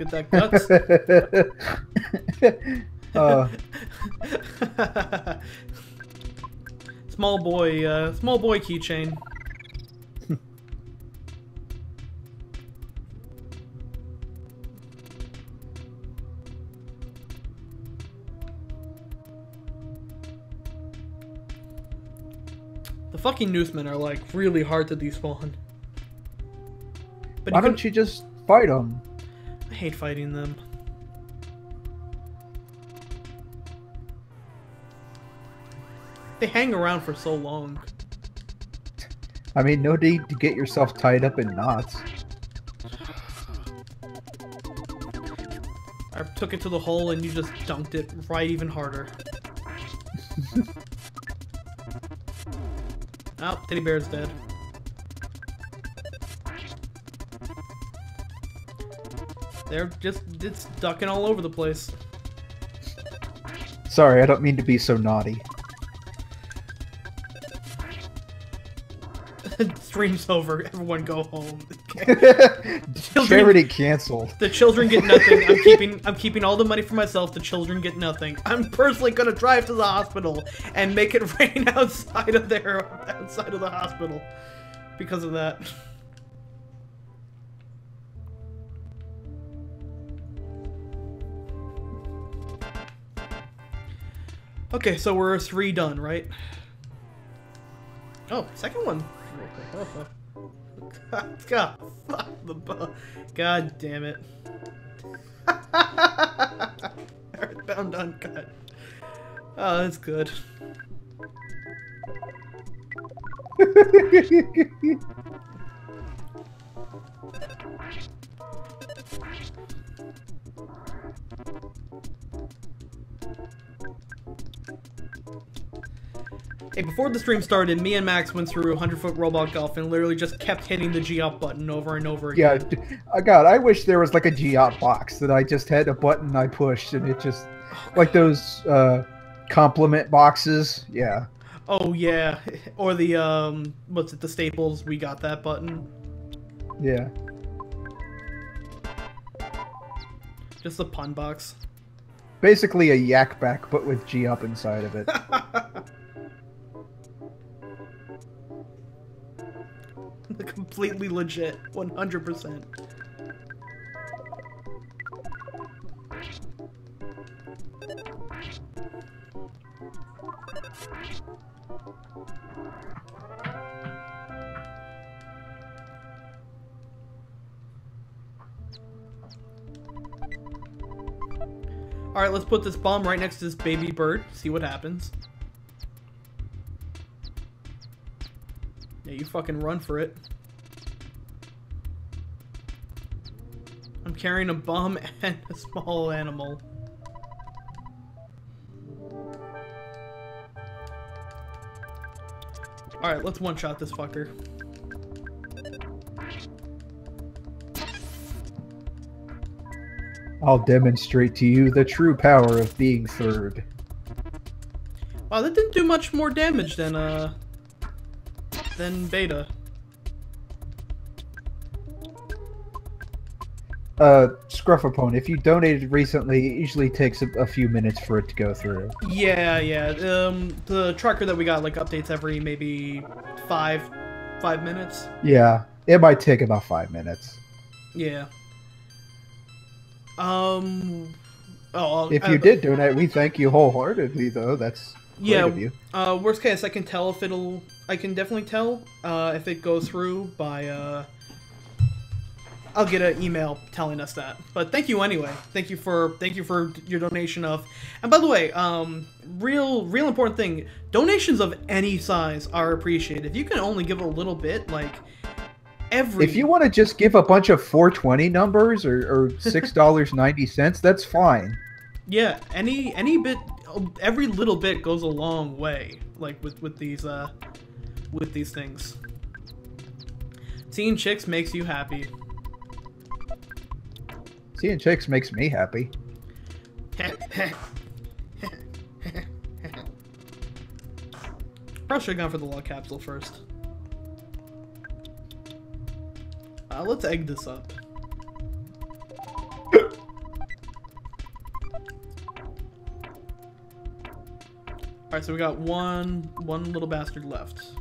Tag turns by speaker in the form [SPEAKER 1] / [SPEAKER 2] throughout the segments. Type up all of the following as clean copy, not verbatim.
[SPEAKER 1] get that guts. Small boy keychain. The fucking newsmen are like really hard to despawn. But
[SPEAKER 2] why don't you just fight them?
[SPEAKER 1] I hate fighting them. They hang around for so long.
[SPEAKER 2] I mean, no need to get yourself tied up in knots.
[SPEAKER 1] I took it to the hole and you just dunked it right even harder. Oh, teddy bear's dead. It's ducking all over the place.
[SPEAKER 2] Sorry, I don't mean to be so naughty.
[SPEAKER 1] Stream's over. Everyone go home.
[SPEAKER 2] Charity canceled.
[SPEAKER 1] The children get nothing. I'm keeping all the money for myself. The children get nothing. I'm personally gonna drive to the hospital and make it rain outside of the hospital because of that. Okay, so we're 3 done, right? Oh, second one. God, fuck the God damn it. Earthbound uncut. Oh, that's good. Hey, before the stream started, me and Max went through 100-foot robot golf and literally just kept hitting the G-up button over and over again.
[SPEAKER 2] Yeah, God, I wish there was like a G-op box that I just had a button I pushed and it just, like those compliment boxes, yeah.
[SPEAKER 1] Oh yeah, or the what's it? The Staples. We got that button.
[SPEAKER 2] Yeah.
[SPEAKER 1] Just the pun box.
[SPEAKER 2] Basically a yak back, but with G-up inside of it.
[SPEAKER 1] Completely legit, 100%. Alright, let's put this bomb right next to this baby bird, see what happens. Yeah, you fucking run for it. I'm carrying a bomb and a small animal. Alright, let's one-shot this fucker.
[SPEAKER 2] I'll demonstrate to you the true power of being third.
[SPEAKER 1] Wow, that didn't do much more damage than beta.
[SPEAKER 2] Scruffapone, if you donated recently, it usually takes a few minutes for it to go through.
[SPEAKER 1] Yeah, yeah. The tracker that we got like updates every maybe five minutes.
[SPEAKER 2] Yeah, it might take about 5 minutes.
[SPEAKER 1] Yeah.
[SPEAKER 2] If you did donate, we thank you wholeheartedly, though. That's great of you.
[SPEAKER 1] Worst case, I can tell if it'll. I can definitely tell if it goes through by. I'll get an email telling us that. But thank you anyway. Thank you for your donation of. And by the way, real important thing. Donations of any size are appreciated. If you can only give a little bit, like.
[SPEAKER 2] If you want to just give a bunch of 420 numbers or $6.90, that's fine.
[SPEAKER 1] Yeah, any bit, every little bit goes a long way. Like with these things. Seeing chicks makes you happy.
[SPEAKER 2] Seeing chicks makes me happy.
[SPEAKER 1] Probably should have gone for the log capsule first. Let's egg this up. Alright, so we got one little bastard left.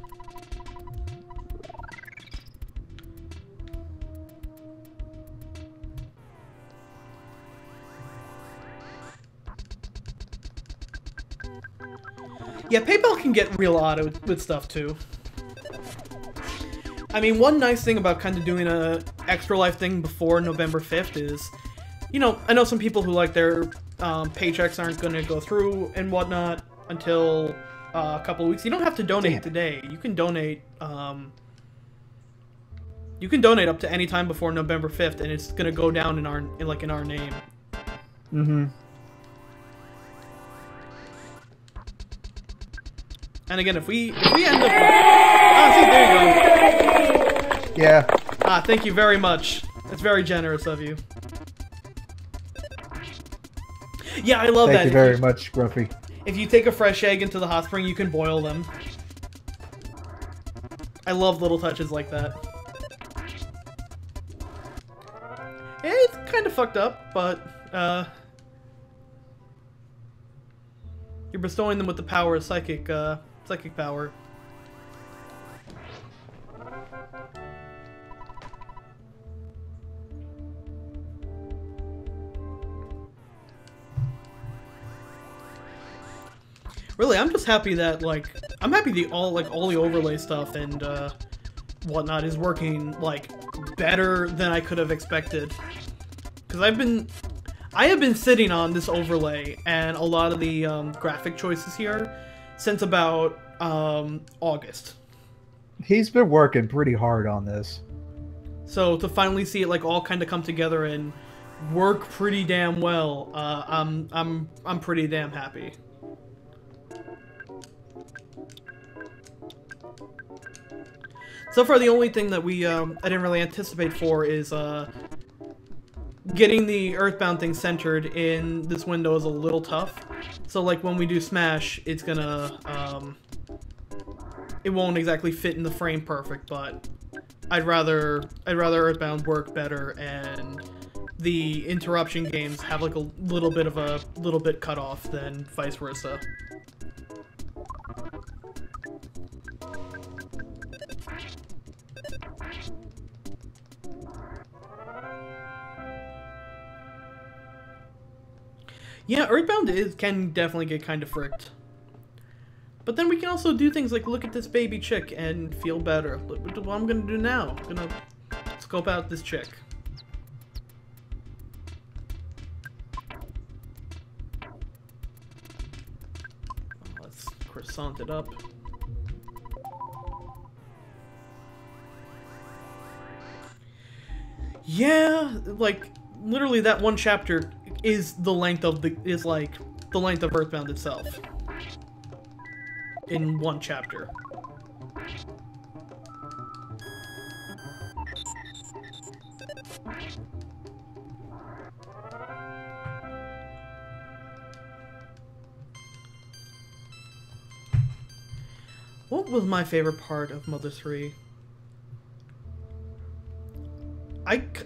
[SPEAKER 1] Yeah, PayPal can get real odd with stuff too. I mean, one nice thing about kind of doing a Extra Life thing before November 5th is, you know, I know some people who like their paychecks aren't going to go through and whatnot until a couple of weeks. You don't have to donate today. You can donate. You can donate up to any time before November 5th, and it's going to go down in our name.
[SPEAKER 2] Mm-hmm.
[SPEAKER 1] And again, if we end up... Ah, see, there you go.
[SPEAKER 2] Yeah.
[SPEAKER 1] Ah, thank you very much. That's very generous of you. Yeah, I love that.
[SPEAKER 2] Thank you very much, Gruffy.
[SPEAKER 1] If you take a fresh egg into the hot spring, you can boil them. I love little touches like that. Yeah, it's kind of fucked up, but, you're bestowing them with the power of psychic power. Really, I'm just happy that, like, I'm happy all the overlay stuff and, whatnot is working, like, better than I could have expected. Because I have been sitting on this overlay and a lot of the, graphic choices here since about, August.
[SPEAKER 2] He's been working pretty hard on this.
[SPEAKER 1] So to finally see it, like, all kind of come together and work pretty damn well, I'm pretty damn happy. So far, the only thing that I didn't really anticipate for is, getting the Earthbound thing centered in this window is a little tough. So, like, when we do Smash, it's gonna, it won't exactly fit in the frame perfect, but I'd rather Earthbound work better and the interruption games have, like, a little bit cut off than vice versa. Yeah, Earthbound can definitely get kind of fricked. But then we can also do things like look at this baby chick and feel better. Look what I'm gonna do now. I'm gonna scope out this chick. Let's croissant it up. Yeah, like, literally that one chapter is the length of Earthbound itself. In one chapter. What was my favorite part of Mother 3?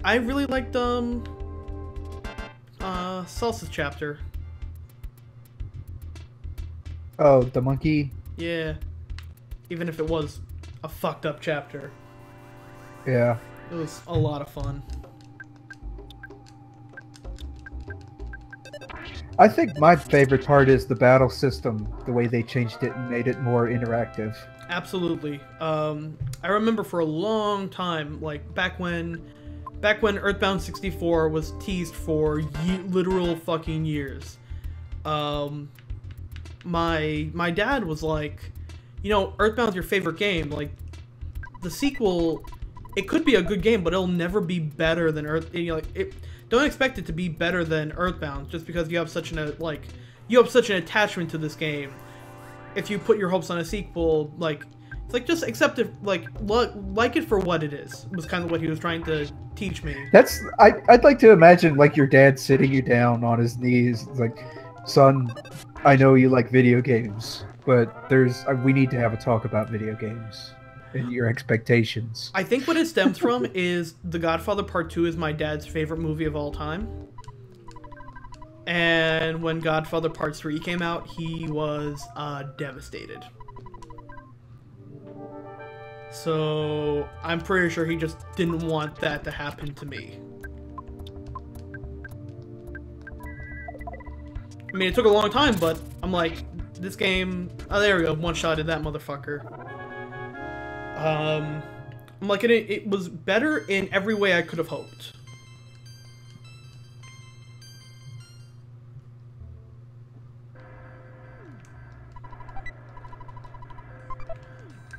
[SPEAKER 1] I really liked Salsa's chapter.
[SPEAKER 2] Oh, the monkey?
[SPEAKER 1] Yeah. Even if it was a fucked up chapter.
[SPEAKER 2] Yeah.
[SPEAKER 1] It was a lot of fun.
[SPEAKER 2] I think my favorite part is the battle system, the way they changed it and made it more interactive.
[SPEAKER 1] Absolutely. I remember for a long time, like back when Earthbound 64 was teased for literal fucking years. My dad was like, you know, Earthbound's your favorite game. Like, the sequel, it could be a good game, but it'll never be better than don't expect it to be better than Earthbound just because you have such an attachment to this game. If you put your hopes on a sequel, like, it's like just accept it, like it for what it is. Was kind of what he was trying to teach me.
[SPEAKER 2] I'd like to imagine like your dad sitting you down on his knees, like, son, I know you like video games, but we need to have a talk about video games and your expectations.
[SPEAKER 1] I think what it stems from is The Godfather Part 2 is my dad's favorite movie of all time. And when Godfather Part 3 came out, he was devastated. So I'm pretty sure he just didn't want that to happen to me. I mean, it took a long time, but I'm like, this game... Oh, there we go. One-shotted that motherfucker. I'm like, it was better in every way I could have hoped.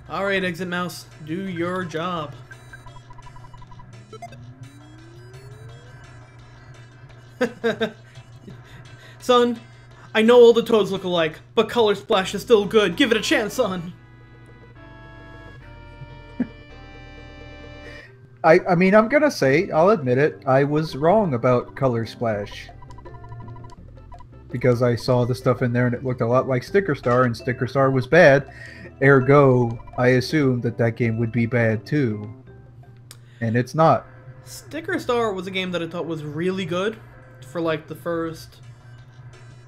[SPEAKER 1] Alright, Exit Mouse. Do your job. Son, I know all the toads look alike, but Color Splash is still good. Give it a chance, son.
[SPEAKER 2] I mean, I'm gonna say, I'll admit it, I was wrong about Color Splash. Because I saw the stuff in there and it looked a lot like Sticker Star, and Sticker Star was bad. Ergo, I assumed that that game would be bad too. And it's not.
[SPEAKER 1] Sticker Star was a game that I thought was really good for like the first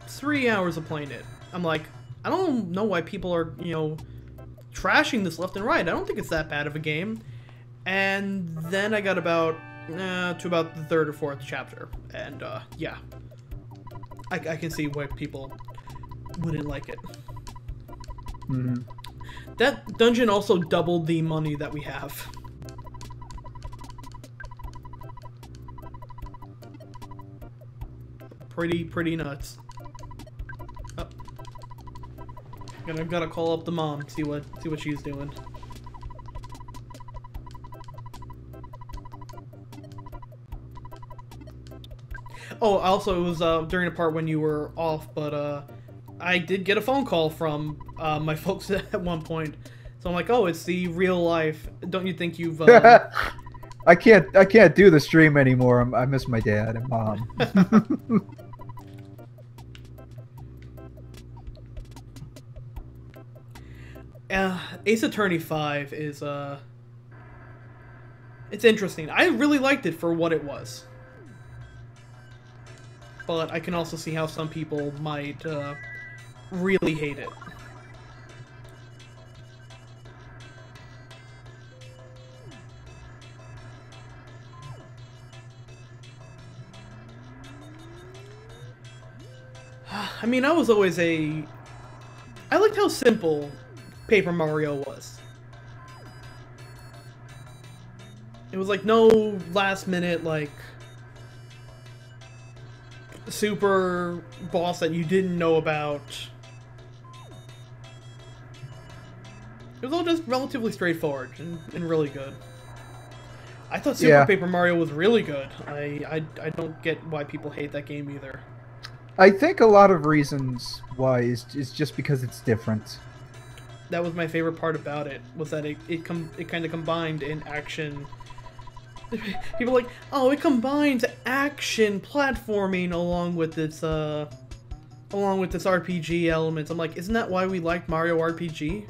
[SPEAKER 1] 3 hours of playing it. I'm like, I don't know why people are, you know, trashing this left and right. I don't think it's that bad of a game. And then I got about to about the 3rd or 4th chapter, and yeah, I can see why people wouldn't like it.
[SPEAKER 2] Mm-hmm.
[SPEAKER 1] That dungeon also doubled the money that we have. Pretty nuts. Oh. Gotta call up the mom, see what she's doing. Oh, also, it was during the part when you were off, but I did get a phone call from my folks at one point. So I'm like, oh, it's the real life. Don't you think you've...
[SPEAKER 2] I can't do the stream anymore. I miss my dad and mom.
[SPEAKER 1] Ace Attorney 5 is, it's interesting. I really liked it for what it was. But I can also see how some people might really hate it. I mean, I was always I liked how simple Paper Mario was. It was like no last minute, like, super boss that you didn't know about. It was all just relatively straightforward and really good. I thought Super Paper Mario was really good. I don't get why people hate that game either.
[SPEAKER 2] I think a lot of reasons why is just because it's different.
[SPEAKER 1] That was my favorite part about it, was that it kind of combined in action. People are like, oh, it combines action platforming along with its RPG elements. I'm like, isn't that why we like Mario RPG?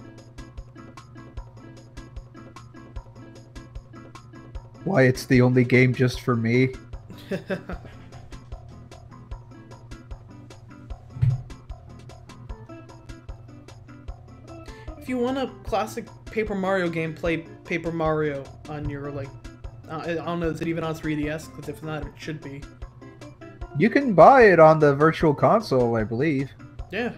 [SPEAKER 2] Why it's the only game just for me?
[SPEAKER 1] If you want a classic Paper Mario game, play Paper Mario on your, like, I don't know, is it even on 3DS? Because if not, it should be.
[SPEAKER 2] You can buy it on the Virtual Console, I believe.
[SPEAKER 1] Yeah.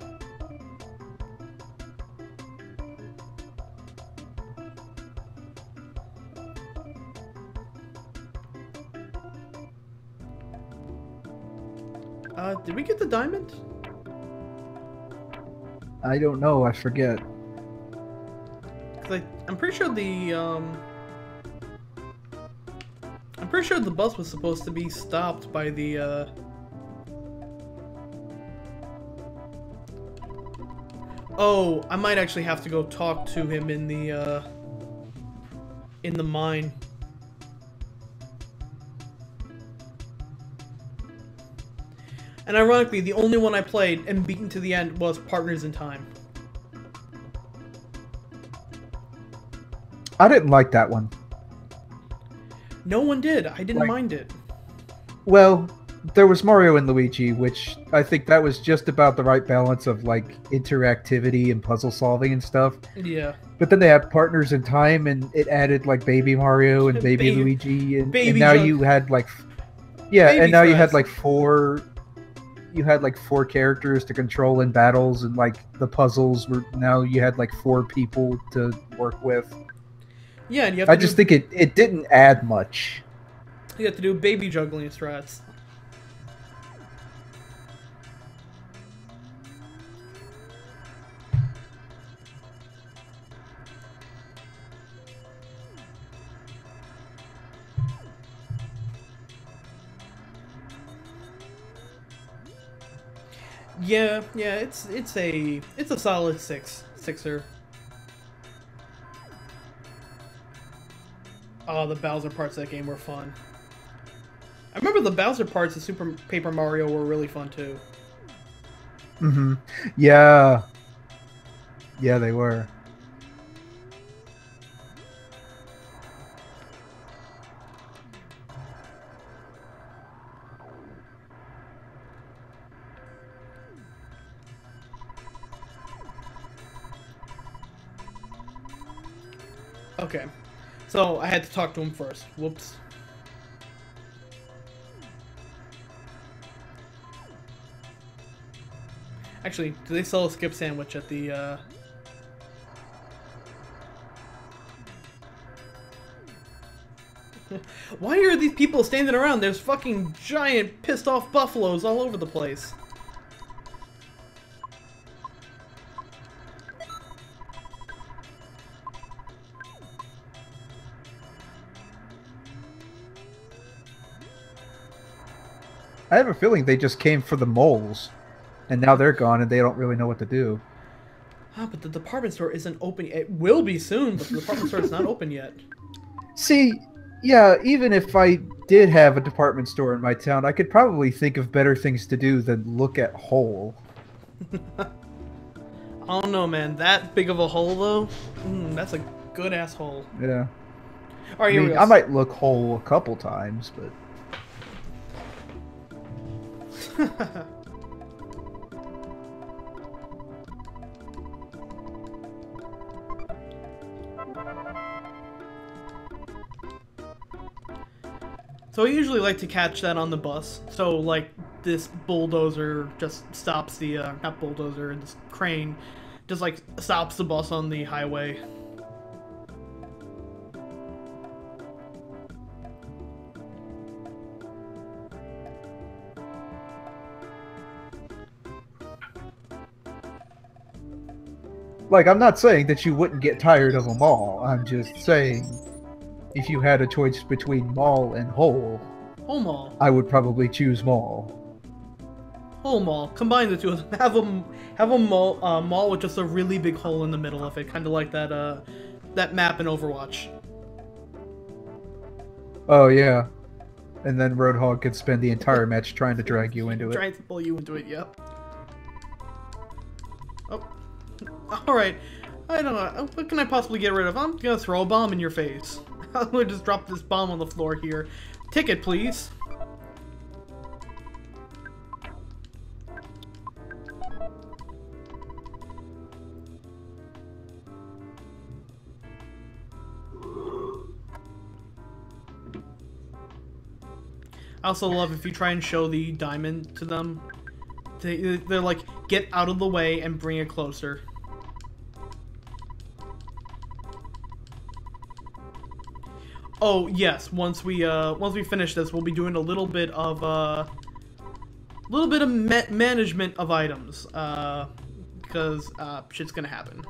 [SPEAKER 1] Did we get the diamond?
[SPEAKER 2] I don't know, I forget.
[SPEAKER 1] I'm pretty sure the bus was supposed to be stopped by the Oh, I might actually have to go talk to him in the mine. And ironically, the only one I played and beaten to the end was Partners in Time.
[SPEAKER 2] I didn't like that one.
[SPEAKER 1] No one did. I didn't mind it.
[SPEAKER 2] Well, there was Mario and Luigi, which I think that was just about the right balance of like interactivity and puzzle solving and stuff.
[SPEAKER 1] Yeah.
[SPEAKER 2] But then they had Partners in Time, and it added like Baby Mario and Baby Luigi, and now you had like and now you had like four characters to control in battles, and like the puzzles were now you had like 4 people to work with.
[SPEAKER 1] Yeah, and you have
[SPEAKER 2] I just think it didn't add much.
[SPEAKER 1] You have to do baby juggling strats. Yeah, it's a solid sixer. Oh, the Bowser parts of that game were fun. I remember the Bowser parts of Super Paper Mario were really fun too.
[SPEAKER 2] Mm-hmm. Yeah. Yeah, they were.
[SPEAKER 1] Okay. So, I had to talk to him first. Whoops. Actually, do they sell a skip sandwich at the, Why are these people standing around? There's fucking giant pissed off buffaloes all over the place.
[SPEAKER 2] I have a feeling they just came for the moles, and now they're gone, and they don't really know what to do.
[SPEAKER 1] Ah, but the department store isn't open. It will be soon, but the department store is not open yet.
[SPEAKER 2] See, yeah, even if I did have a department store in my town, I could probably think of better things to do than look at Hole.
[SPEAKER 1] I don't know, man. That big of a hole, though? That's a good-ass hole.
[SPEAKER 2] Yeah.
[SPEAKER 1] All right, here we go.
[SPEAKER 2] I might look Hole a couple times, but...
[SPEAKER 1] So I usually like to catch that on the bus. So, like, this bulldozer just stops the, not bulldozer, this crane just, like, stops the bus on the highway.
[SPEAKER 2] Like, I'm not saying that you wouldn't get tired of them all. I'm just saying, if you had a choice between Mall and Hole,
[SPEAKER 1] Hole Mall.
[SPEAKER 2] I would probably choose Mall.
[SPEAKER 1] Hole Mall. Combine the two of them. Have a mall with just a really big hole in the middle of it, kind of like that that map in Overwatch.
[SPEAKER 2] Oh yeah, and then Roadhog could spend the entire match trying to drag you into it.
[SPEAKER 1] Trying to pull you into it. Yep. Oh. Alright, I don't know, what can I possibly get rid of? I'm gonna throw a bomb in your face. I'm gonna just drop this bomb on the floor here. Ticket, please. I also love if you try and show the diamond to them. They're like, get out of the way and bring it closer. Oh yes, once we finish this, we'll be doing a little bit of management of items, because shit's gonna happen.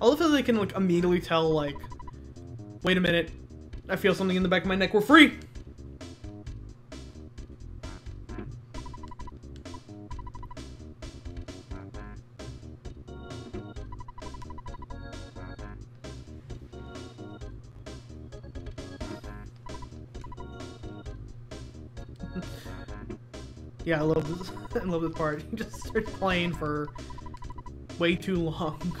[SPEAKER 1] I love how they can, like, immediately tell, like, wait a minute, I feel something in the back of my neck, we're free! Yeah, I love this. I love this part. He just starts playing for way too long.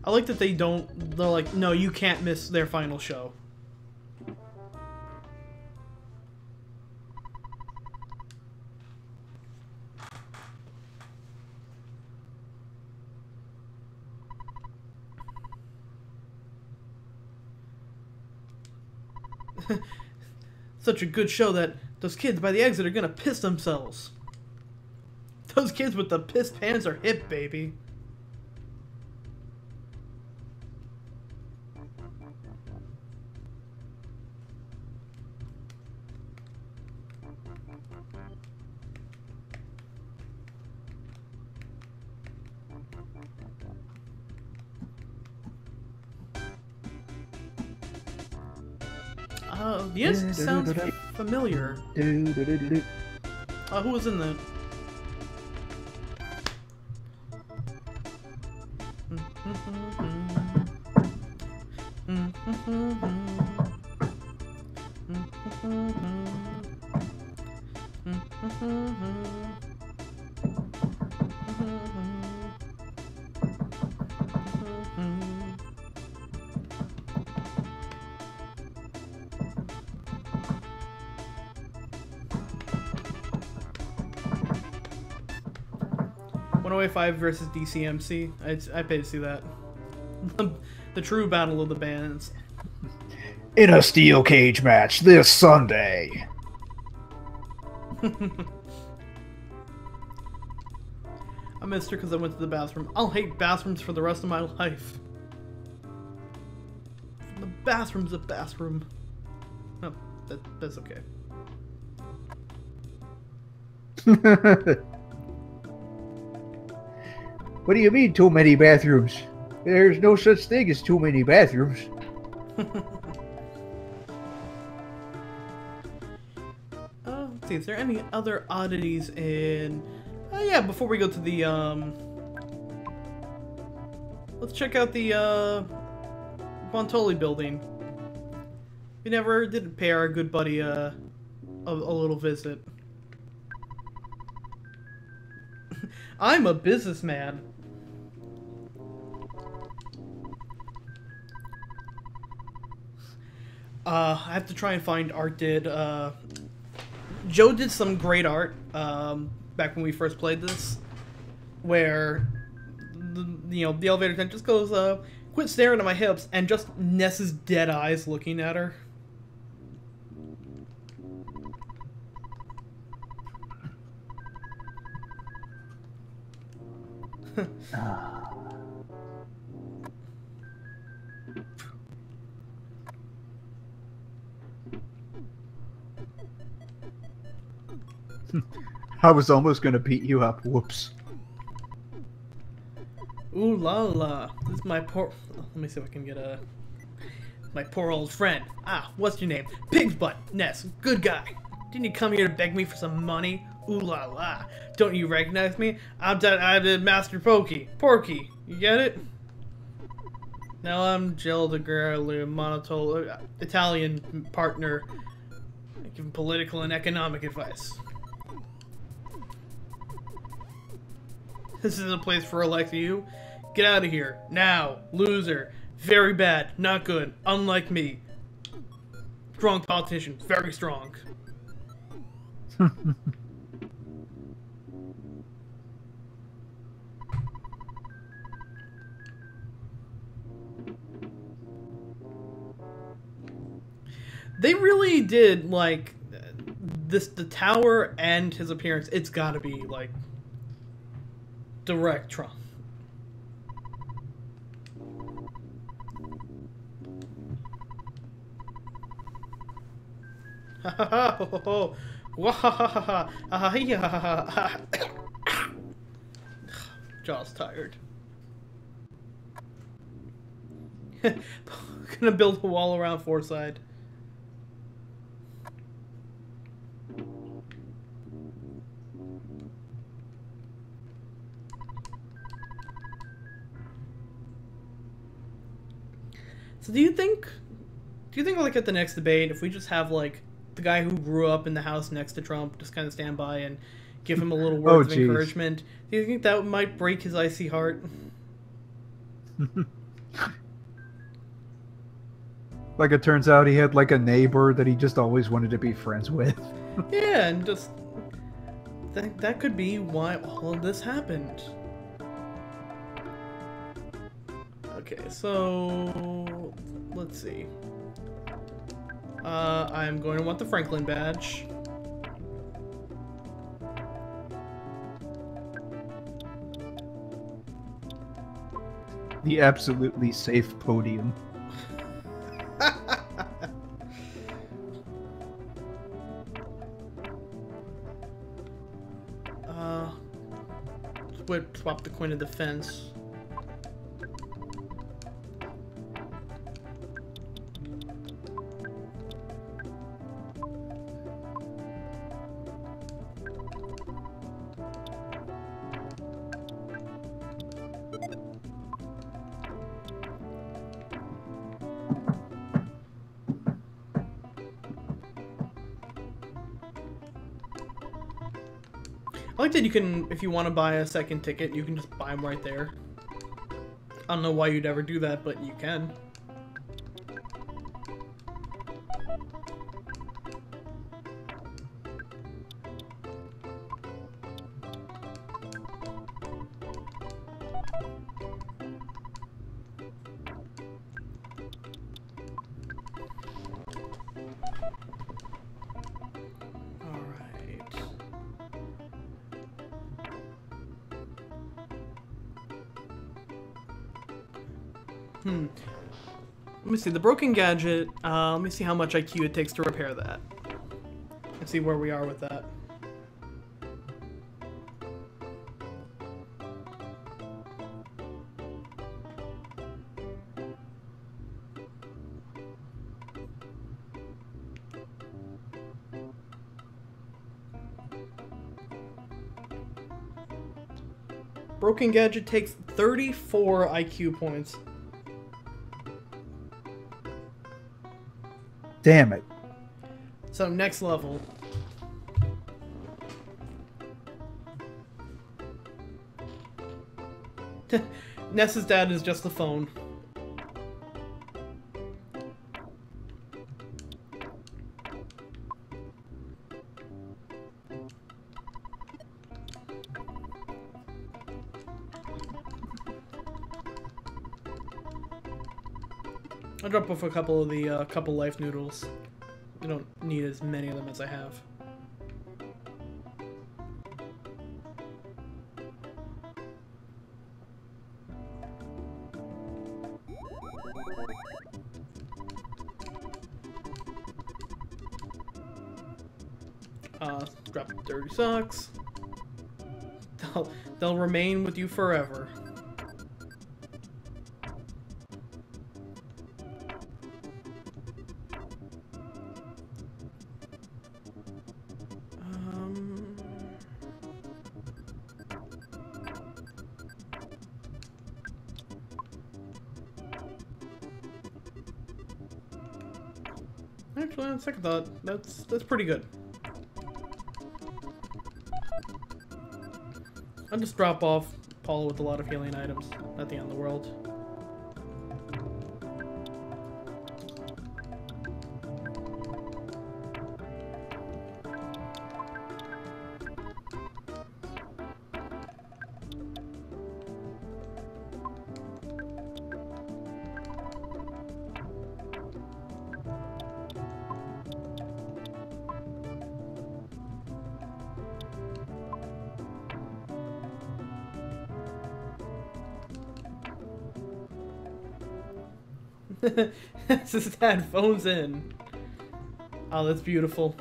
[SPEAKER 1] I like that they don't. They're like, no, you can't miss their final show. Such a good show that those kids by the exit are gonna piss themselves. Those kids with the piss pants are hip, baby. Yes, sounds familiar. Who was in that? .05 versus DCMC. I pay to see that. The true battle of the bands.
[SPEAKER 2] In a steel cage match this Sunday.
[SPEAKER 1] I missed her because I went to the bathroom. I'll hate bathrooms for the rest of my life. The bathroom's a bathroom. Oh, that's okay.
[SPEAKER 2] What do you mean, too many bathrooms? There's no such thing as too many bathrooms.
[SPEAKER 1] Let's see, is there any other oddities in... yeah, before we go to the, let's check out the, Montoli building. We never did pay our good buddy, a little visit. I'm a businessman. I have to try and find art did. Joe did some great art back when we first played this, where the elevator tent just goes, quit staring at my hips, and just Ness's dead eyes looking at her.
[SPEAKER 2] I was almost gonna beat you up. Whoops.
[SPEAKER 1] Ooh la la. This is my poor... let me see if I can get a... my poor old friend. Ah, what's your name? Pig's Butt. Ness. Good guy. Didn't you come here to beg me for some money? Ooh la la. Don't you recognize me? I'm Master Porky. You get it? Now I'm Jill the girl, monotone Italian partner. I give him political and economic advice. This isn't a place for like you. Get out of here. Now. Loser. Very bad. Not good. Unlike me. Strong politician. Very strong. They really did, like, the tower and his appearance, it's gotta be, like, direct Trump. Ha ha ha ho ho ho. Wah ha ha ha ha. Ha ha ha ha ha. Jaw's tired. Gonna build a wall around Forsyth. So do you think like at the next debate, if we just have like the guy who grew up in the house next to Trump just kind of stand by and give him a little
[SPEAKER 2] Oh,
[SPEAKER 1] words of
[SPEAKER 2] jeez.
[SPEAKER 1] encouragement, do you think that might break his icy heart?
[SPEAKER 2] Like it turns out he had like a neighbor that he just always wanted to be friends with.
[SPEAKER 1] Yeah, and just that could be why all of this happened. Okay, so let's see. I'm going to want the Franklin badge.
[SPEAKER 2] The absolutely safe podium.
[SPEAKER 1] Swap the coin of defense. I like that you can, if you want to buy a second ticket, you can just buy them right there. I don't know why you'd ever do that, but you can. Let me see, the broken gadget, let me see how much IQ it takes to repair that. Let's see where we are with that. Broken gadget takes 34 IQ points.
[SPEAKER 2] Damn it.
[SPEAKER 1] So next level. Ness's dad is just the phone. I'll drop off a couple of the couple life noodles. I don't need as many of them as I have. Drop the dirty socks. They'll remain with you forever. Actually, on second thought, that's pretty good. I'll just drop off Paula with a lot of healing items. Not the end of the world. This is dad phones in. Oh, that's beautiful.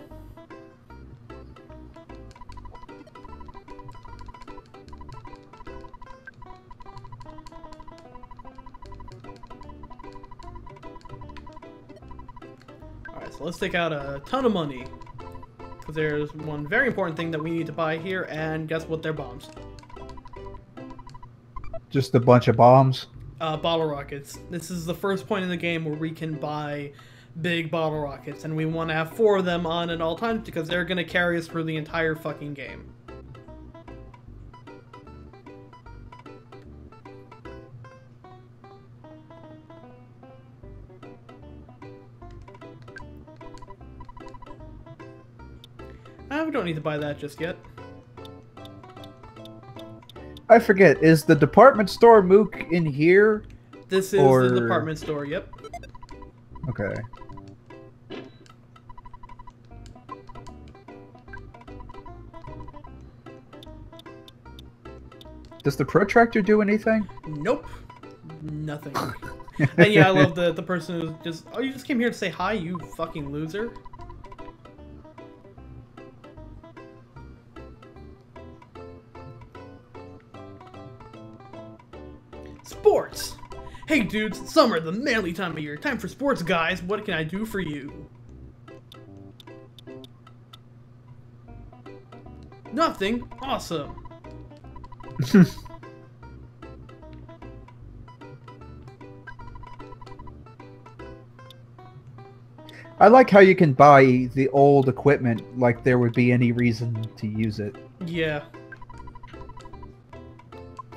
[SPEAKER 1] Alright, so let's take out a ton of money. Because there's one very important thing that we need to buy here, and guess what? They're bombs.
[SPEAKER 2] Just a bunch of bombs.
[SPEAKER 1] bottle rockets. This is the first point in the game where we can buy big bottle rockets, and we want to have 4 of them on at all times because they're going to carry us through the entire fucking game. We don't need to buy that just yet.
[SPEAKER 2] I forget, is the department store Mook in here?
[SPEAKER 1] This is the department store, yep.
[SPEAKER 2] Okay. Does the protractor do anything?
[SPEAKER 1] Nope. Nothing. And yeah, I love the person who's just, oh, you just came here to say hi, you fucking loser. Sports! Hey dudes, it's summer, the manly time of year. Time for sports, guys. What can I do for you? Nothing. Awesome.
[SPEAKER 2] I like how you can buy the old equipment like there would be any reason to use it.
[SPEAKER 1] Yeah.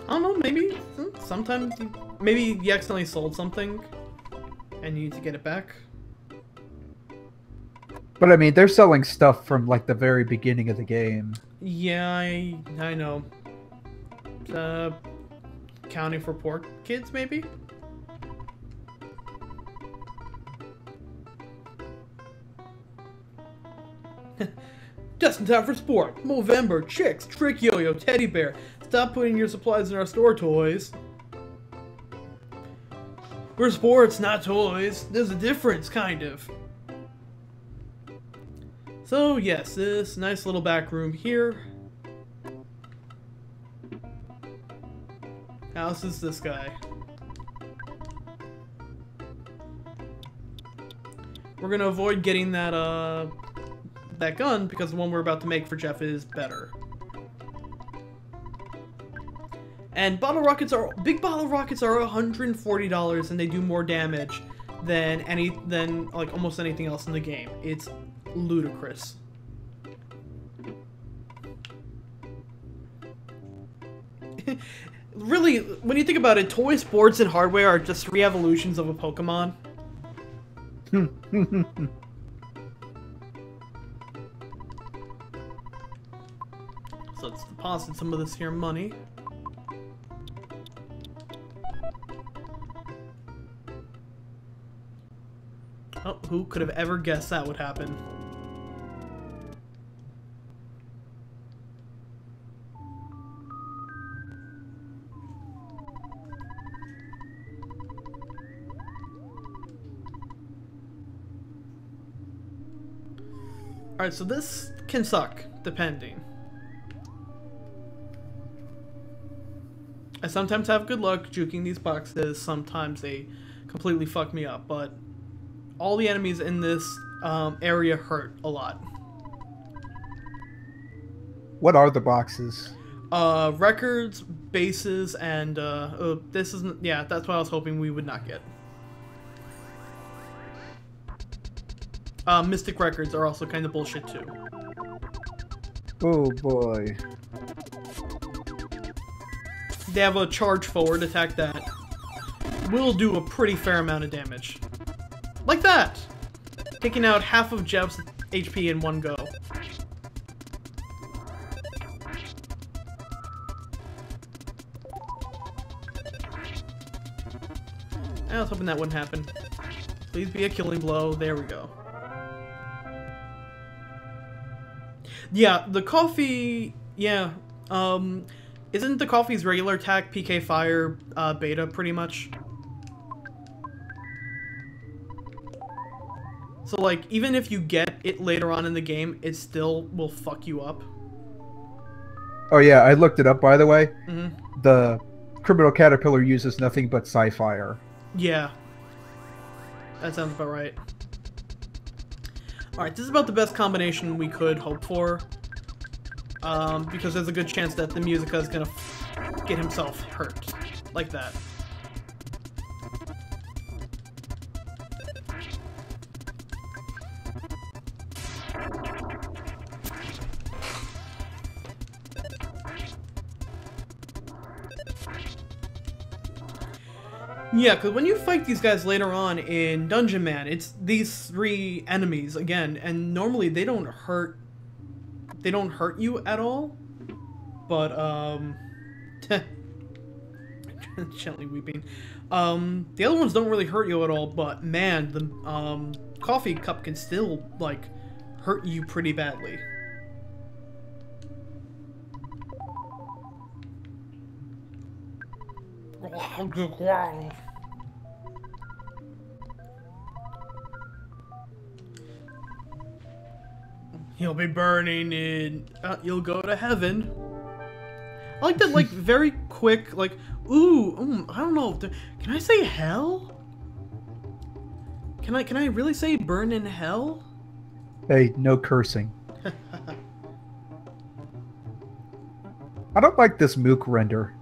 [SPEAKER 1] I don't know, maybe sometimes maybe you accidentally sold something and you need to get it back.
[SPEAKER 2] But I mean, they're selling stuff from like the very beginning of the game.
[SPEAKER 1] Yeah, I know. Counting for poor kids, maybe? Just in time for sport. Movember, chicks, trick yo-yo, teddy bear. Stop putting your supplies in our store, toys. We're sports, not toys. There's a difference, kind of. So, yes, this nice little back room here. House is this guy. We're gonna avoid getting that gun because the one we're about to make for Jeff is better. And big bottle rockets are $140 and they do more damage than like almost anything else in the game. It's ludicrous. Really, when you think about it, toy, sports, and hardware are just 3 evolutions of a Pokemon. So let's deposit some of this here money. Oh, who could have ever guessed that would happen? Alright, so this can suck, depending. I sometimes have good luck juking these boxes, sometimes they completely fuck me up, but all the enemies in this area hurt a lot.
[SPEAKER 2] What are the boxes?
[SPEAKER 1] Records, bases, and this isn't, yeah, that's what I was hoping we would not get. Mystic records are also kind of bullshit too.
[SPEAKER 2] Oh boy.
[SPEAKER 1] They have a charge forward attack that will do a pretty fair amount of damage. Like that! Taking out half of Jeff's HP in one go. I was hoping that wouldn't happen. Please be a killing blow. There we go. Yeah, the coffee... Yeah, isn't the coffee's regular attack PK Fire beta pretty much? So like, even if you get it later on in the game, it still will fuck you up.
[SPEAKER 2] Oh yeah, I looked it up by the way.
[SPEAKER 1] Mm-hmm.
[SPEAKER 2] The Criminal Caterpillar uses nothing but Psi-Fire.
[SPEAKER 1] Yeah. That sounds about right. Alright, this is about the best combination we could hope for. Because there's a good chance that the Musica is gonna get himself hurt. Like that. Yeah, because when you fight these guys later on in Dungeon Man, it's these 3 enemies again, and normally they don't hurt you at all. But gently weeping. The other ones don't really hurt you at all, but man, the coffee cup can still like hurt you pretty badly. You'll be burning in. You'll go to heaven. I like that, like, very quick, like, ooh, I don't know. Can I say hell? Can I really say burn in hell?
[SPEAKER 2] Hey, no cursing. I don't like this Mook render.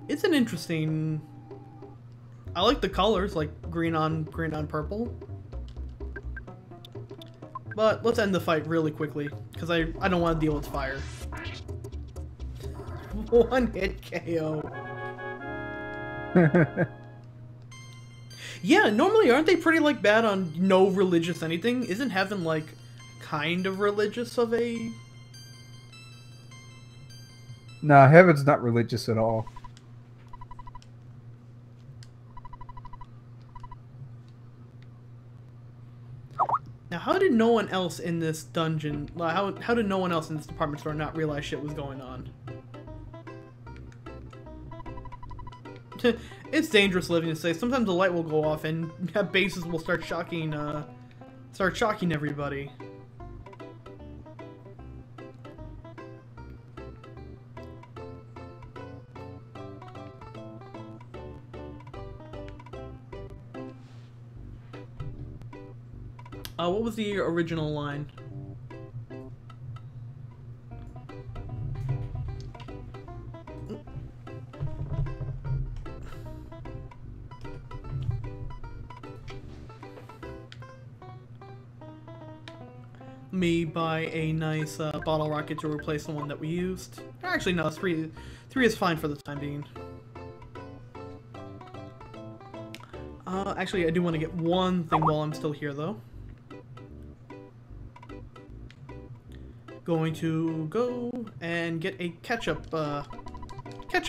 [SPEAKER 1] It's an interesting. I like the colors, like green on purple. But let's end the fight really quickly, because I don't want to deal with fire. 1-hit KO. Yeah, normally aren't they pretty like bad on no religious anything? Isn't heaven like kind of religious of a?
[SPEAKER 2] Nah, heaven's not religious at all.
[SPEAKER 1] Now, how did no one else in this dungeon, how did no one else in this department store not realize shit was going on? It's dangerous living to say. Sometimes the light will go off and bases will start shocking everybody. What was the original line? Me buy a nice bottle rocket to replace the one that we used. Actually, no, 3 is fine for the time being. Actually, I do want to get one thing while I'm still here, though. Going to go and get a ketchup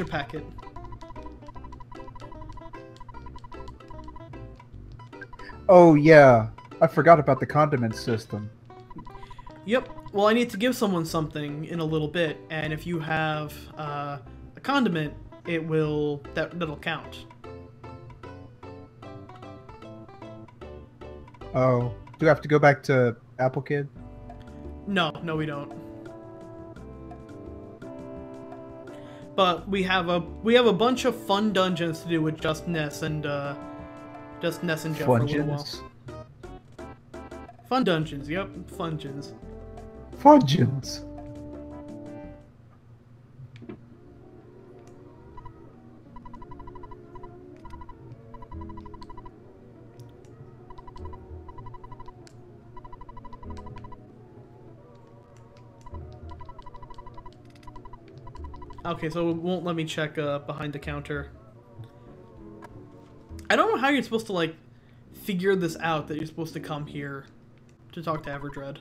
[SPEAKER 1] packet.
[SPEAKER 2] Oh yeah, I forgot about the condiment system.
[SPEAKER 1] Yep. Well, I need to give someone something in a little bit, and if you have a condiment, that'll count.
[SPEAKER 2] Oh, do I have to go back to Apple Kid?
[SPEAKER 1] No, we don't. But we have a bunch of fun dungeons to do with just Ness and Jeff for a little while. Fun dungeons, yep, fungeons.
[SPEAKER 2] Fungeons.
[SPEAKER 1] Okay, so it won't let me check behind the counter. I don't know how you're supposed to, like, figure this out, that you're supposed to come here to talk to Everdread.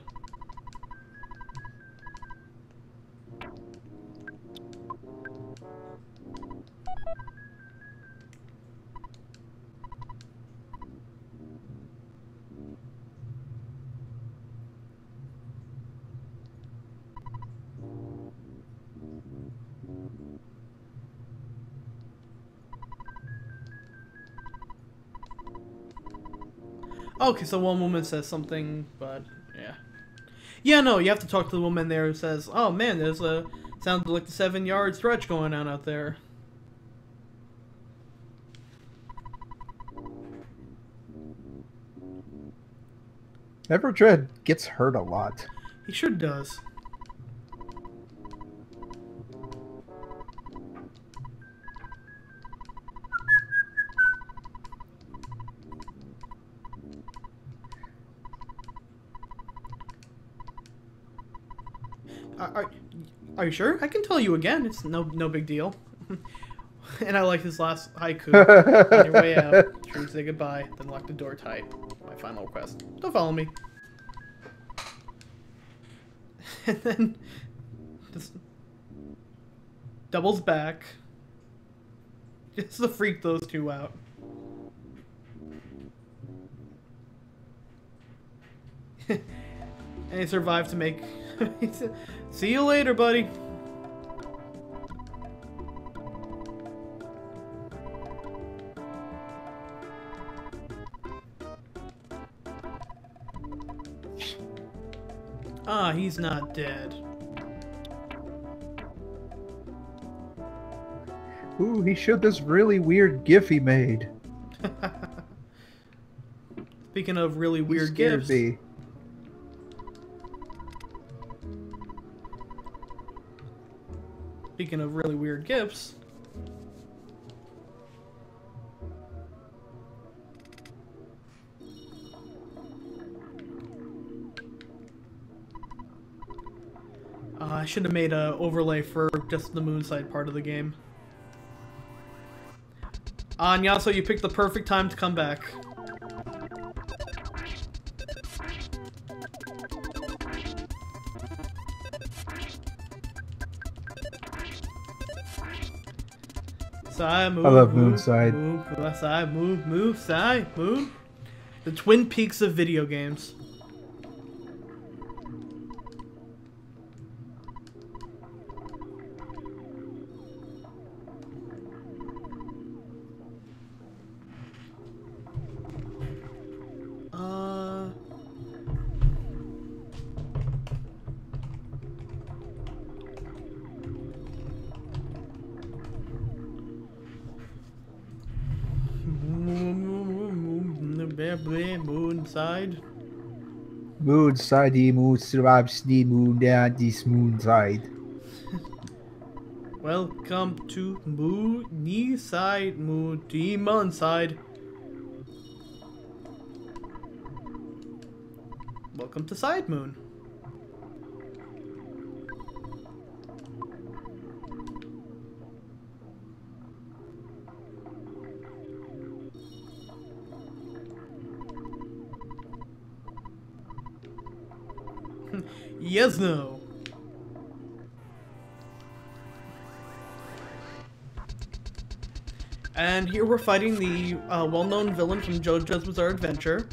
[SPEAKER 1] Okay, so one woman says something, but yeah. Yeah, no, you have to talk to the woman there who says, oh man, there's sounds like the 7-yard stretch going on out there.
[SPEAKER 2] Everdread gets hurt a lot.
[SPEAKER 1] He sure does. Are you sure? I can tell you again. It's no big deal. And I like his last haiku. On your way out, sure say goodbye, then lock the door tight. My final request. Don't follow me. And then just doubles back. Just to freak those two out. And he survived to make... See you later, buddy. Ah, he's not dead.
[SPEAKER 2] Ooh, he showed this really weird GIF he made.
[SPEAKER 1] Speaking of really weird GIFs.
[SPEAKER 2] Me.
[SPEAKER 1] Speaking of really weird GIFs. I should have made an overlay for just the Moonside part of the game. Nyaso, you picked the perfect time to come back. Side, move,
[SPEAKER 2] I love
[SPEAKER 1] move,
[SPEAKER 2] Moonside.
[SPEAKER 1] Move, side, move, side, move. The Twin Peaks of video games. Moonside.
[SPEAKER 2] Moonside, moon survives the moon down this Moonside.
[SPEAKER 1] Welcome to Moonside, Moonside. Welcome to Side Moon. Yes, no. And here we're fighting the well-known villain from JoJo's Bizarre Adventure,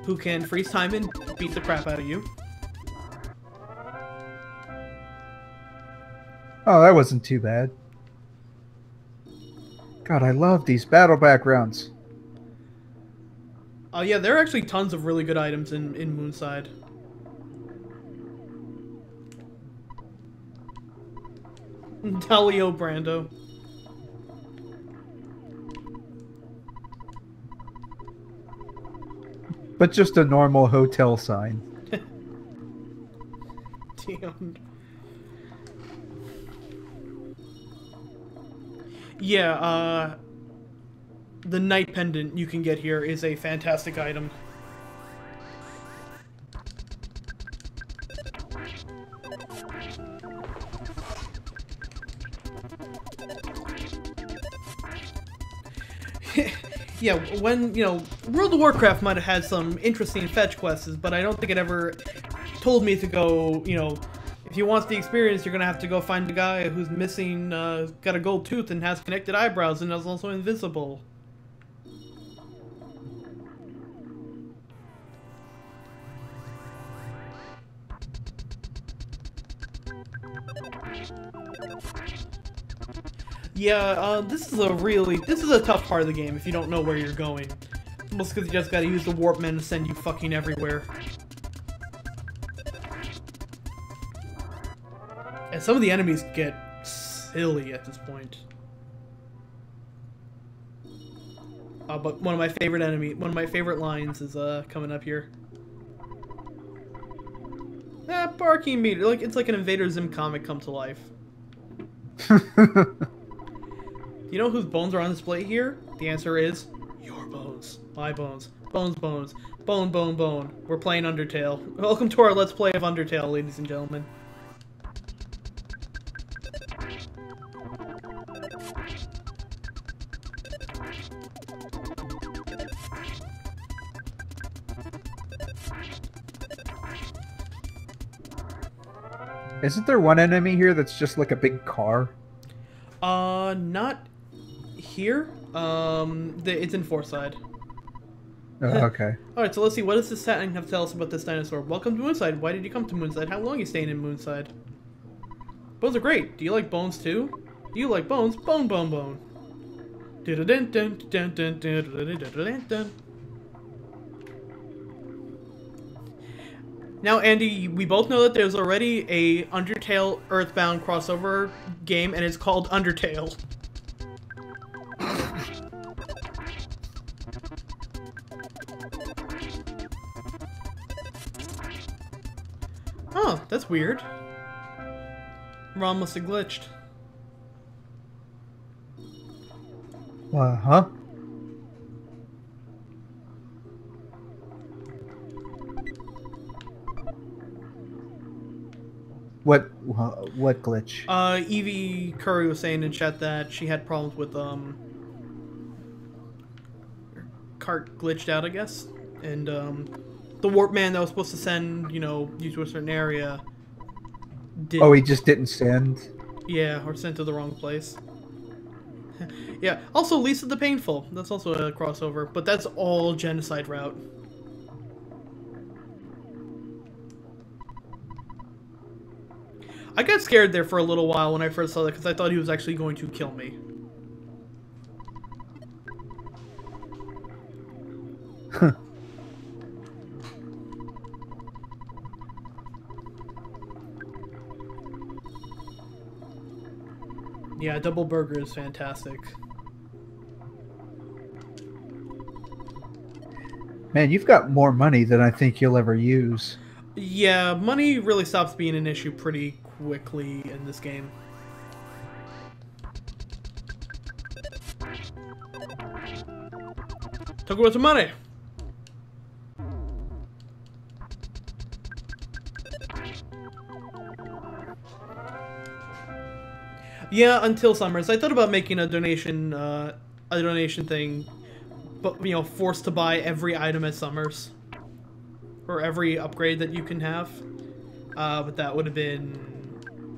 [SPEAKER 1] who can freeze time and beat the crap out of you.
[SPEAKER 2] Oh, that wasn't too bad. God, I love these battle backgrounds.
[SPEAKER 1] Oh yeah, there are actually tons of really good items in Moonside. Dalio Brando.
[SPEAKER 2] But just a normal hotel sign.
[SPEAKER 1] Damn. Yeah, the Night Pendant you can get here is a fantastic item. Yeah, when, you know, World of Warcraft might have had some interesting fetch quests, but I don't think it ever told me to go, you know, if you want the experience, you're gonna have to go find a guy who's missing, got a gold tooth and has connected eyebrows and is also invisible. Yeah, this is a tough part of the game if you don't know where you're going. Almost because you just gotta use the warp men to send you fucking everywhere. And some of the enemies get silly at this point. But one of my favorite lines is coming up here. Parking meter, like it's like an Invader Zim comic come to life. You know whose bones are on display here? The answer is your bones. My bones. Bones, bones. Bone, bone, bone. We're playing Undertale. Welcome to our Let's Play of Undertale, ladies and gentlemen.
[SPEAKER 2] Isn't there one enemy here that's just like a big car?
[SPEAKER 1] Not here. It's in Foreside.
[SPEAKER 2] Oh, okay.
[SPEAKER 1] Alright, so let's see, what does this setting have to tell us about this dinosaur? Welcome to Moonside. Why did you come to Moonside? How long are you staying in Moonside? Bones are great. Do you like bones too? Do you like bones? Bone, bone, bone. Now, Andy, we both know that there's already a Undertale Earthbound crossover game, and it's called Undertale. Oh, that's weird. ROM must have glitched.
[SPEAKER 2] Huh? What glitch?
[SPEAKER 1] Evie Curry was saying in chat that she had problems with, her cart glitched out, I guess. And, the warp man that was supposed to send, you to a certain area didn't.
[SPEAKER 2] Oh, he just didn't send?
[SPEAKER 1] Yeah, or sent to the wrong place. Yeah, also Lisa the Painful. That's also a crossover, but that's all Genocide route. I got scared there for a little while when I first saw that because I thought he was actually going to kill me.
[SPEAKER 2] Huh.
[SPEAKER 1] Yeah, double burger is fantastic.
[SPEAKER 2] Man, you've got more money than I think you'll ever use.
[SPEAKER 1] Yeah, money really stops being an issue pretty quickly in this game. Talk about some money! Yeah, until Summers. I thought about making a donation thing, but, forced to buy every item at Summers. Or every upgrade that you can have. But that would have been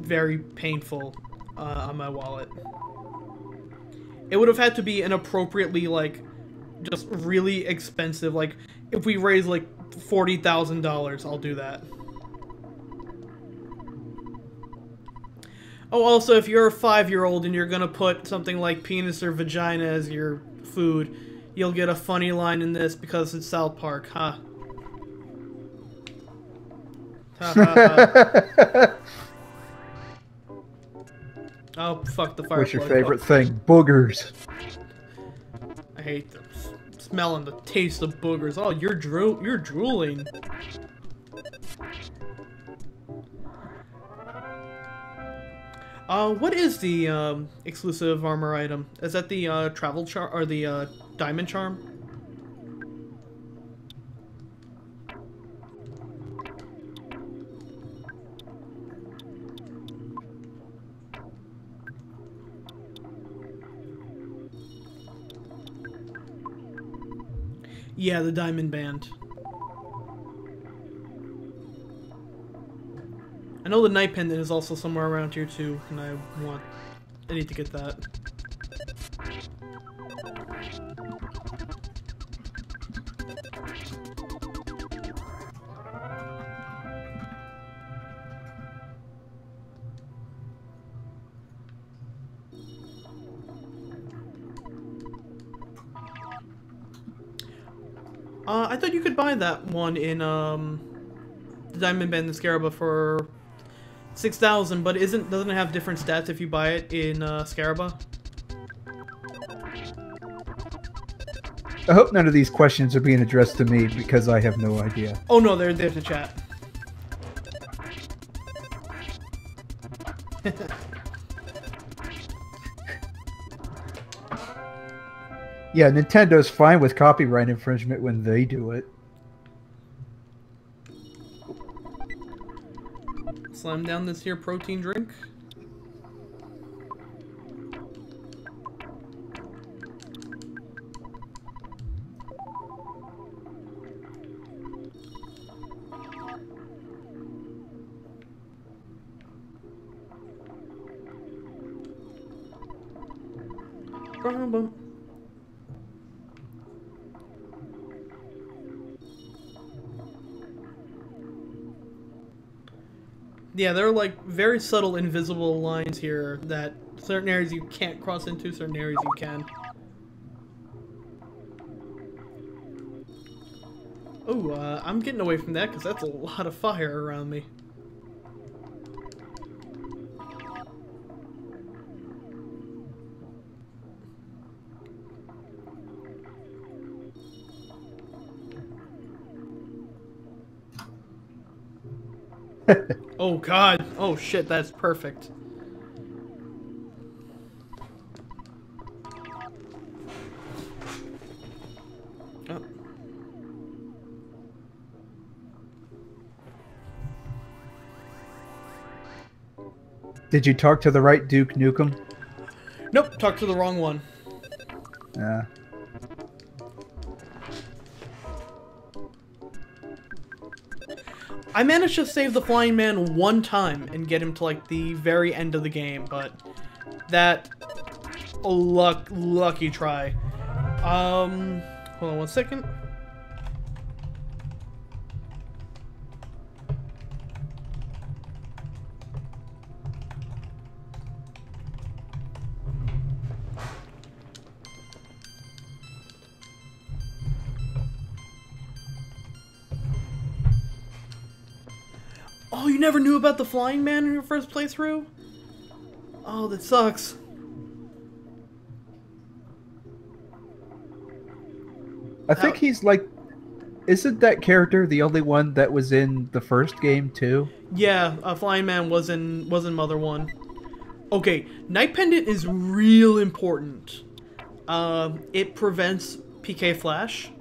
[SPEAKER 1] very painful on my wallet. It would have had to be an appropriately, just really expensive, if we raise, $40,000, I'll do that. Oh, also, if you're a 5-year-old and you're gonna put something like penis or vagina as your food, you'll get a funny line in this because it's South Park, huh? Ha ha ha. Oh, fuck the fire.
[SPEAKER 2] What's your favorite thing? Boogers.
[SPEAKER 1] I hate the smell and the taste of boogers. Oh, you're drooling. What is the exclusive armor item? Is that the travel charm or the diamond charm? Yeah, the diamond band. I know the night pendant is also somewhere around here too, and I need to get that. I thought you could buy that one in the Diamond Band and Scaraba for 6,000, but doesn't it have different stats if you buy it in Scaraba?
[SPEAKER 2] I hope none of these questions are being addressed to me because I have no idea.
[SPEAKER 1] Oh no, they're there to chat.
[SPEAKER 2] Yeah, Nintendo's fine with copyright infringement when they do it.
[SPEAKER 1] Slam down this here protein drink. Yeah, there are like very subtle invisible lines here that certain areas you can't cross into, certain areas you can. Oh, I'm getting away from that because that's a lot of fire around me. Oh god. Oh shit, that's perfect. Oh.
[SPEAKER 2] Did you talk to the right Duke Nukem?
[SPEAKER 1] Nope, talked to the wrong one.
[SPEAKER 2] Yeah.
[SPEAKER 1] I managed to save the flying man one time and get him to like the very end of the game, but that lucky try. Hold on one second. Oh, you never knew about the flying man in your first playthrough? Oh, that sucks.
[SPEAKER 2] I think he's like... Isn't that character the only one that was in the first game, too?
[SPEAKER 1] Yeah, Flying Man was in Mother 1. Okay, Night Pendant is real important. It prevents PK Flash.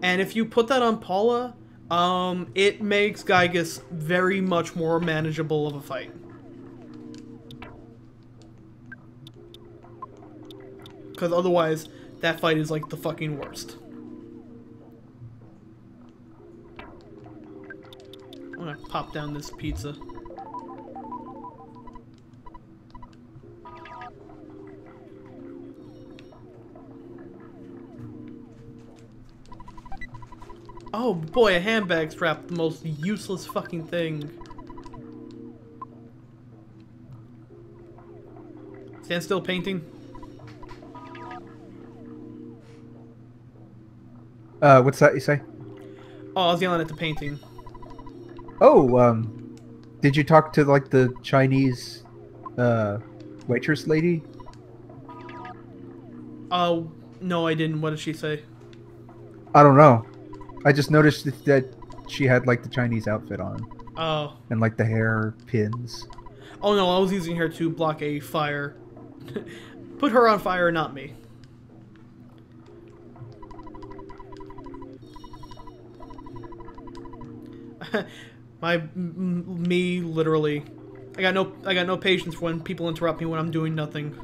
[SPEAKER 1] And if you put that on Paula, it makes Gygus very much more manageable of a fight. Because otherwise, that fight is like the fucking worst. I'm gonna pop down this pizza. Oh boy, a handbag strap, the most useless fucking thing. Stand still painting.
[SPEAKER 2] What's that you say?
[SPEAKER 1] Oh, I was yelling at the painting.
[SPEAKER 2] Oh, did you talk to, like, the Chinese, waitress lady?
[SPEAKER 1] Oh, no, I didn't. What did she say?
[SPEAKER 2] I don't know. I just noticed that she had, like, the Chinese outfit on.
[SPEAKER 1] Oh.
[SPEAKER 2] And, like, the hair pins.
[SPEAKER 1] Oh, no, I was using her to block a fire. Put her on fire, not me. Me literally, I got no patience when people interrupt me when I'm doing nothing.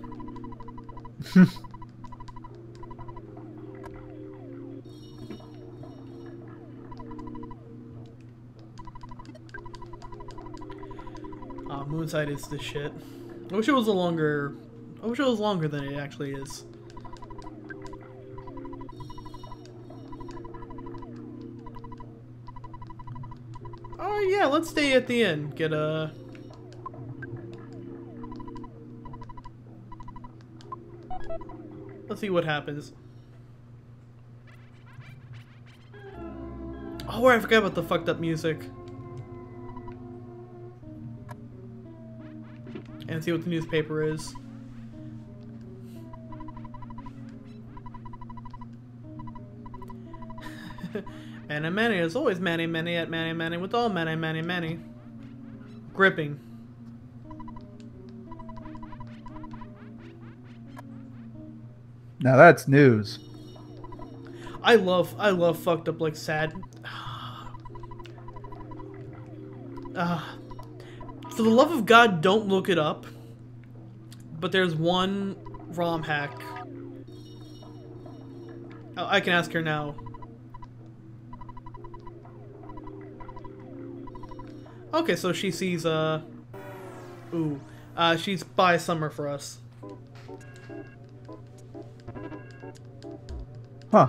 [SPEAKER 1] Moonside is the shit. I wish it was longer than it actually is. Oh yeah, let's stay at the end. Get a... Let's see what happens. Oh, I forgot about the fucked up music. And see what the newspaper is. Manny Manny is always Manny Manny at Manny Manny with all Manny Manny Manny. Gripping.
[SPEAKER 2] Now that's news.
[SPEAKER 1] I love fucked up like sad. For the love of God, don't look it up. But there's one ROM hack. I can ask her now. Okay, so she sees, she's by Summer for us.
[SPEAKER 2] Huh.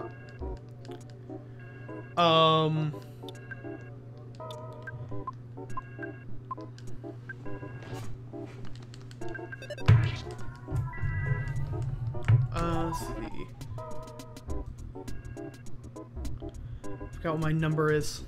[SPEAKER 1] Let's see. Forgot what my number is.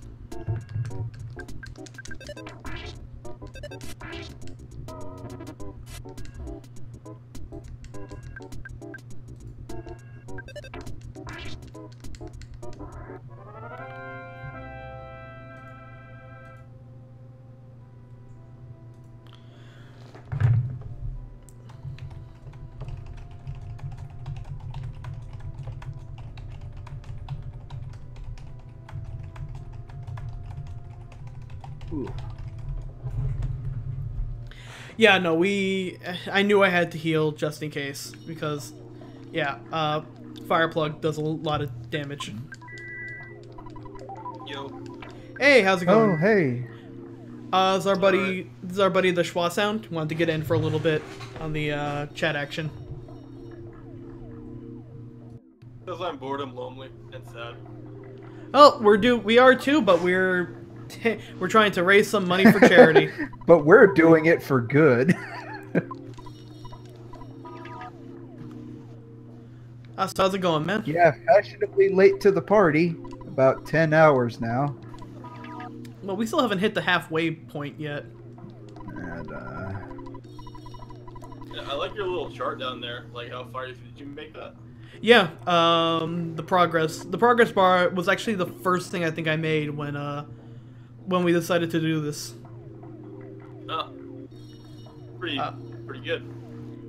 [SPEAKER 2] Ooh.
[SPEAKER 1] Yeah, no, I knew I had to heal just in case, because, yeah, Fire Plug does a lot of damage.
[SPEAKER 3] Yo.
[SPEAKER 1] Hey, how's it going?
[SPEAKER 2] Oh, hey.
[SPEAKER 1] This is our buddy the Schwa Sound. Wanted to get in for a little bit on the, chat action.
[SPEAKER 3] Because I'm bored, I'm lonely, and sad.
[SPEAKER 1] Oh, we are too, but we're trying to raise some money for charity.
[SPEAKER 2] But we're doing it for good.
[SPEAKER 1] So how's it going, man?
[SPEAKER 2] Yeah, fashionably late to the party. About 10 hours now.
[SPEAKER 1] Well, we still haven't hit the halfway point yet.
[SPEAKER 2] And,
[SPEAKER 3] Yeah, I like your little chart down there. Like, how far did you make that?
[SPEAKER 1] Yeah, the progress bar was actually the first thing I think I made when we decided to do this.
[SPEAKER 3] Oh. Pretty good.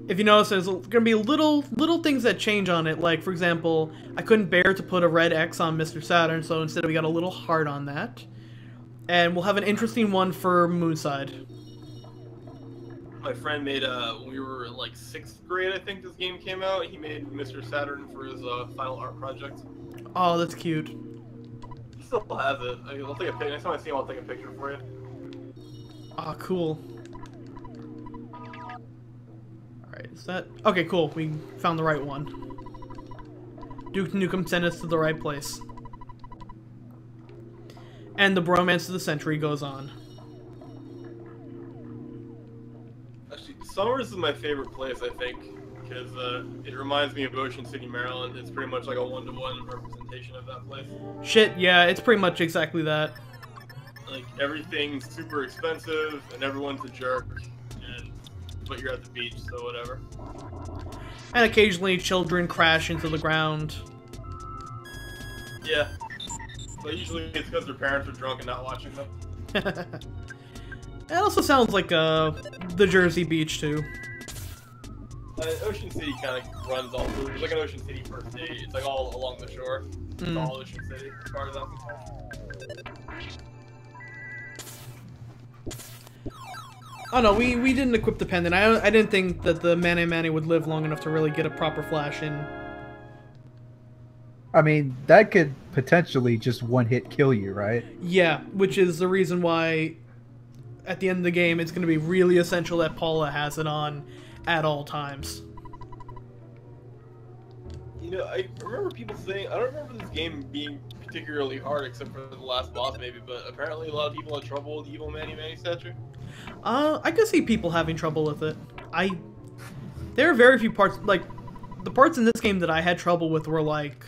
[SPEAKER 1] If you notice, there's gonna be little things that change on it. Like, for example, I couldn't bear to put a red X on Mr. Saturn, so instead we got a little heart on that. And we'll have an interesting one for Moonside.
[SPEAKER 3] My friend made when we were in like 6th grade, I think this game came out. He made Mr. Saturn for his final art project.
[SPEAKER 1] Oh, that's cute.
[SPEAKER 3] He still has it. I'll take a picture. Next time I see him, I'll take a picture for you.
[SPEAKER 1] Ah, cool. Alright, is that... Okay, cool. We found the right one. Duke Nukem sent us to the right place. And the bromance of the century goes on.
[SPEAKER 3] Actually, Summers is my favorite place, I think, because it reminds me of Ocean City, Maryland. It's pretty much like a one-to-one representation of that place.
[SPEAKER 1] Shit, yeah, it's pretty much exactly that.
[SPEAKER 3] Like, everything's super expensive, and everyone's a jerk, but you're at the beach, so whatever.
[SPEAKER 1] And occasionally children crash into the ground.
[SPEAKER 3] Yeah. But usually it's because their parents are drunk and not watching them.
[SPEAKER 1] It also sounds like the Jersey Beach too.
[SPEAKER 3] Ocean City kind of runs all through. It's like an Ocean City per se. It's like all along the shore. It's all Ocean City, as far as I'm concerned.
[SPEAKER 1] Oh no, we didn't equip the pendant. I didn't think that the Mane Mane would live long enough to really get a proper flash in.
[SPEAKER 2] I mean, that could potentially just one-hit kill you, right?
[SPEAKER 1] Yeah, which is the reason why at the end of the game it's going to be really essential that Paula has it on at all times.
[SPEAKER 3] You know, I remember people saying, I don't remember this game being particularly hard except for the last boss maybe, but apparently a lot of people had trouble with Evil Manny Manny statue.
[SPEAKER 1] I could see people having trouble with it. There are very few parts, like, the parts in this game that I had trouble with were like